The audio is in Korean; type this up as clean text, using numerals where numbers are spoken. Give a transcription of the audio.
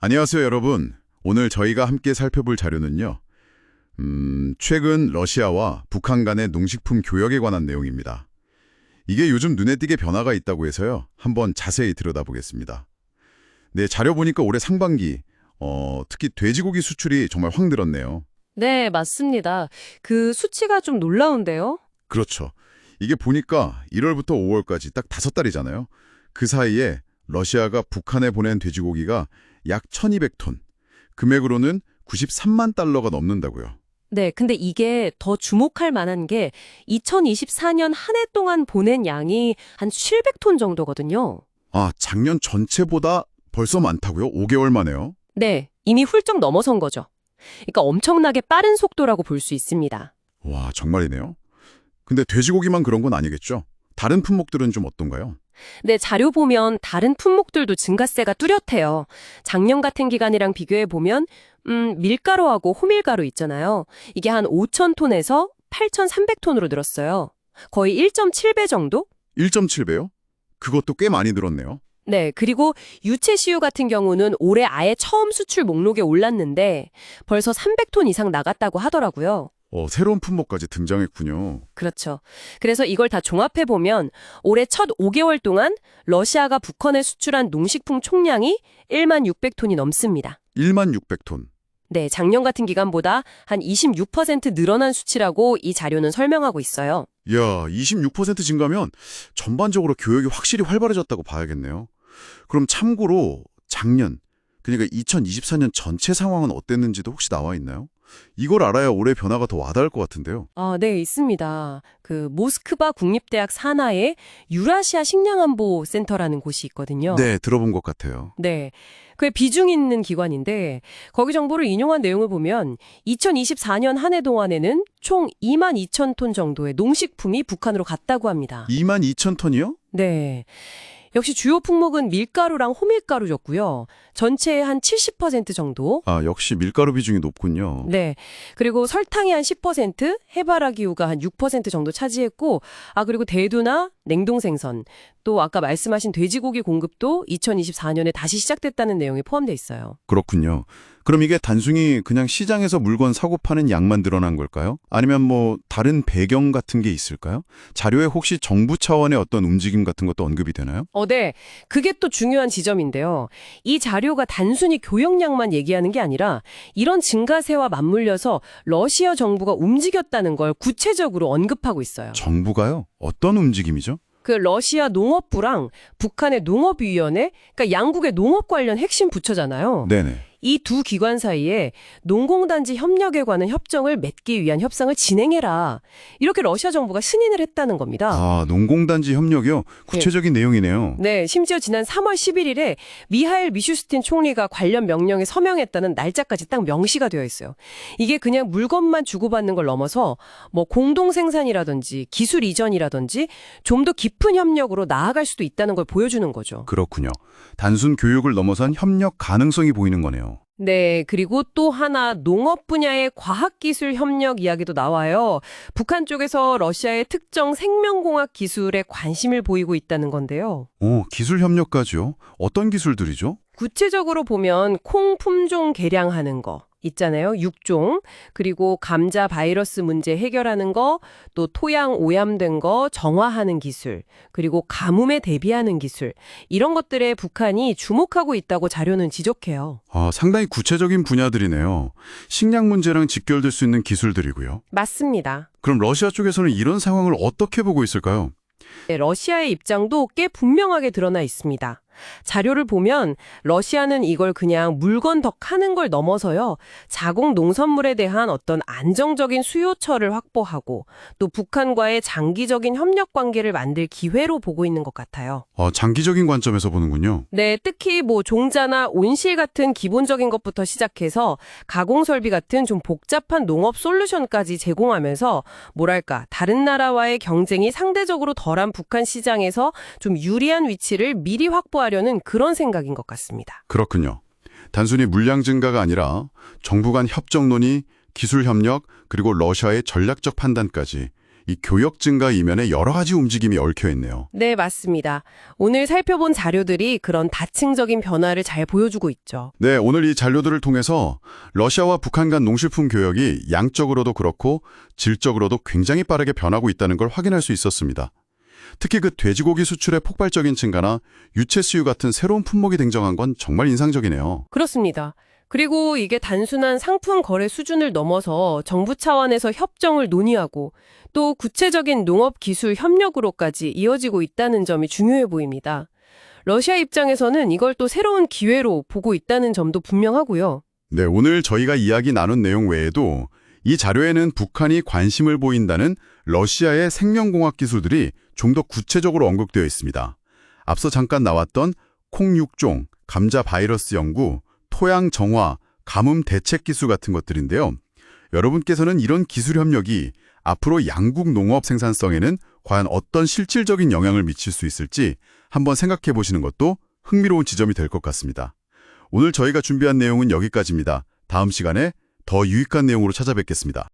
안녕하세요, 여러분. 오늘 저희가 함께 살펴볼 자료는요. 최근 러시아와 북한 간의 농식품 교역에 관한 내용입니다. 이게 요즘 눈에 띄게 변화가 있다고 해서요. 한번 자세히 들여다보겠습니다. 네, 자료 보니까 올해 상반기, 특히 돼지고기 수출이 정말 확 늘었네요. 네, 맞습니다. 그 수치가 좀 놀라운데요? 그렇죠. 이게 보니까 1월부터 5월까지 딱 5달이잖아요. 그 사이에 러시아가 북한에 보낸 돼지고기가 약 1200톤, 금액으로는 93만 달러가 넘는다고요. 네, 근데 이게 더 주목할 만한 게 2024년 한 해 동안 보낸 양이 한 700톤 정도거든요. 아, 작년 전체보다 벌써 많다고요? 5개월 만에요? 네, 이미 훌쩍 넘어선 거죠. 그러니까 엄청나게 빠른 속도라고 볼 수 있습니다. 와, 정말이네요. 근데 돼지고기만 그런 건 아니겠죠? 다른 품목들은 좀 어떤가요? 네, 자료 보면 다른 품목들도 증가세가 뚜렷해요. 작년 같은 기간이랑 비교해 보면 밀가루하고 호밀가루 있잖아요. 이게 한 5,000톤에서 8,300톤으로 늘었어요. 거의 1.7배 정도? 1.7배요? 그것도 꽤 많이 늘었네요. 네, 그리고 유채씨유 같은 경우는 올해 아예 처음 수출 목록에 올랐는데 벌써 300톤 이상 나갔다고 하더라고요. 새로운 품목까지 등장했군요. 그렇죠. 그래서 이걸 다 종합해보면 올해 첫 5개월 동안 러시아가 북한에 수출한 농식품 총량이 1만 600톤이 넘습니다. 1만 600톤. 네, 작년 같은 기간보다 한 26% 늘어난 수치라고 이 자료는 설명하고 있어요. 이야, 26% 증가면 전반적으로 교역이 확실히 활발해졌다고 봐야겠네요. 그럼 참고로 작년, 그러니까 2024년 전체 상황은 어땠는지도 혹시 나와 있나요? 이걸 알아야 올해 변화가 더 와닿을 것 같은데요. 네, 있습니다. 그 모스크바 국립대학 산하에 유라시아 식량안보센터라는 곳이 있거든요. 네, 들어본 것 같아요. 네. 그게 비중 있는 기관인데 거기 정보를 인용한 내용을 보면 2024년 한 해 동안에는 총 2만 2천 톤 정도의 농식품이 북한으로 갔다고 합니다. 2만 2천 톤이요? 네. 역시 주요 품목은 밀가루랑 호밀가루였고요. 전체의 한 70% 정도. 아, 역시 밀가루 비중이 높군요. 네. 그리고 설탕이 한 10%, 해바라기우가 한 6% 정도 차지했고, 그리고 대두나 냉동생선, 또 아까 말씀하신 돼지고기 공급도 2024년에 다시 시작됐다는 내용이 포함돼 있어요. 그렇군요. 그럼 이게 단순히 그냥 시장에서 물건 사고 파는 양만 늘어난 걸까요? 아니면 다른 배경 같은 게 있을까요? 자료에 혹시 정부 차원의 어떤 움직임 같은 것도 언급이 되나요? 네. 그게 또 중요한 지점인데요. 이 자료가 단순히 교역량만 얘기하는 게 아니라 이런 증가세와 맞물려서 러시아 정부가 움직였다는 걸 구체적으로 언급하고 있어요. 정부가요? 어떤 움직임이죠? 그 러시아 농업부랑 북한의 농업위원회, 그러니까 양국의 농업 관련 핵심 부처잖아요. 네네. 이 두 기관 사이에 농공단지 협력에 관한 협정을 맺기 위한 협상을 진행해라. 이렇게 러시아 정부가 승인을 했다는 겁니다. 아, 농공단지 협력이요? 구체적인 내용이네요. 네, 심지어 지난 3월 11일에 미하일 미슈스틴 총리가 관련 명령에 서명했다는 날짜까지 딱 명시가 되어 있어요. 이게 그냥 물건만 주고받는 걸 넘어서 공동 생산이라든지 기술 이전이라든지 좀 더 깊은 협력으로 나아갈 수도 있다는 걸 보여주는 거죠. 그렇군요. 단순 교육을 넘어선 협력 가능성이 보이는 거네요. 네, 그리고 또 하나 농업 분야의 과학기술 협력 이야기도 나와요. 북한 쪽에서 러시아의 특정 생명공학 기술에 관심을 보이고 있다는 건데요. 기술 협력까지요? 어떤 기술들이죠? 구체적으로 보면 콩 품종 개량하는 거 있잖아요. 육종, 그리고 감자 바이러스 문제 해결하는 거, 또 토양 오염된 거 정화하는 기술, 그리고 가뭄에 대비하는 기술, 이런 것들에 북한이 주목하고 있다고 자료는 지적해요. 상당히 구체적인 분야들이네요. 식량 문제랑 직결될 수 있는 기술들이고요. 맞습니다. 그럼 러시아 쪽에서는 이런 상황을 어떻게 보고 있을까요? 네, 러시아의 입장도 꽤 분명하게 드러나 있습니다. 자료를 보면 러시아는 이걸 그냥 물건 더 하는 걸 넘어서요. 자국 농산물에 대한 어떤 안정적인 수요처를 확보하고 또 북한과의 장기적인 협력 관계를 만들 기회로 보고 있는 것 같아요. 장기적인 관점에서 보는군요. 네, 특히 온자나 온실 같은 기본적인 것부터 시작해서 가공 설비 같은 좀 복잡한 농업 솔루션까지 제공하면서 다른 나라와의 경쟁이 상대적으로 덜한 북한 시장에서 좀 유리한 위치를 미리 확보하려는 그런 생각인 것 같습니다. 그렇군요. 단순히 물량 증가가 아니라 정부 간 협정 논의, 기술 협력, 그리고 러시아의 전략적 판단까지 이 교역 증가 이면에 여러 가지 움직임이 얽혀 있네요. 네, 맞습니다. 오늘 살펴본 자료들이 그런 다층적인 변화를 잘 보여주고 있죠. 네, 오늘 이 자료들을 통해서 러시아와 북한 간 농식품 교역이 양적으로도 그렇고 질적으로도 굉장히 빠르게 변하고 있다는 걸 확인할 수 있었습니다. 특히 그 돼지고기 수출의 폭발적인 증가나 유채 수유 같은 새로운 품목이 등장한 건 정말 인상적이네요. 그렇습니다. 그리고 이게 단순한 상품 거래 수준을 넘어서 정부 차원에서 협정을 논의하고 또 구체적인 농업 기술 협력으로까지 이어지고 있다는 점이 중요해 보입니다. 러시아 입장에서는 이걸 또 새로운 기회로 보고 있다는 점도 분명하고요. 네, 오늘 저희가 이야기 나눈 내용 외에도 이 자료에는 북한이 관심을 보인다는 러시아의 생명공학 기술들이 좀 더 구체적으로 언급되어 있습니다. 앞서 잠깐 나왔던 콩육종, 감자 바이러스 연구, 토양 정화, 가뭄 대책 기술 같은 것들인데요. 여러분께서는 이런 기술 협력이 앞으로 양국 농업 생산성에는 과연 어떤 실질적인 영향을 미칠 수 있을지 한번 생각해 보시는 것도 흥미로운 지점이 될 것 같습니다. 오늘 저희가 준비한 내용은 여기까지입니다. 다음 시간에 더 유익한 내용으로 찾아뵙겠습니다.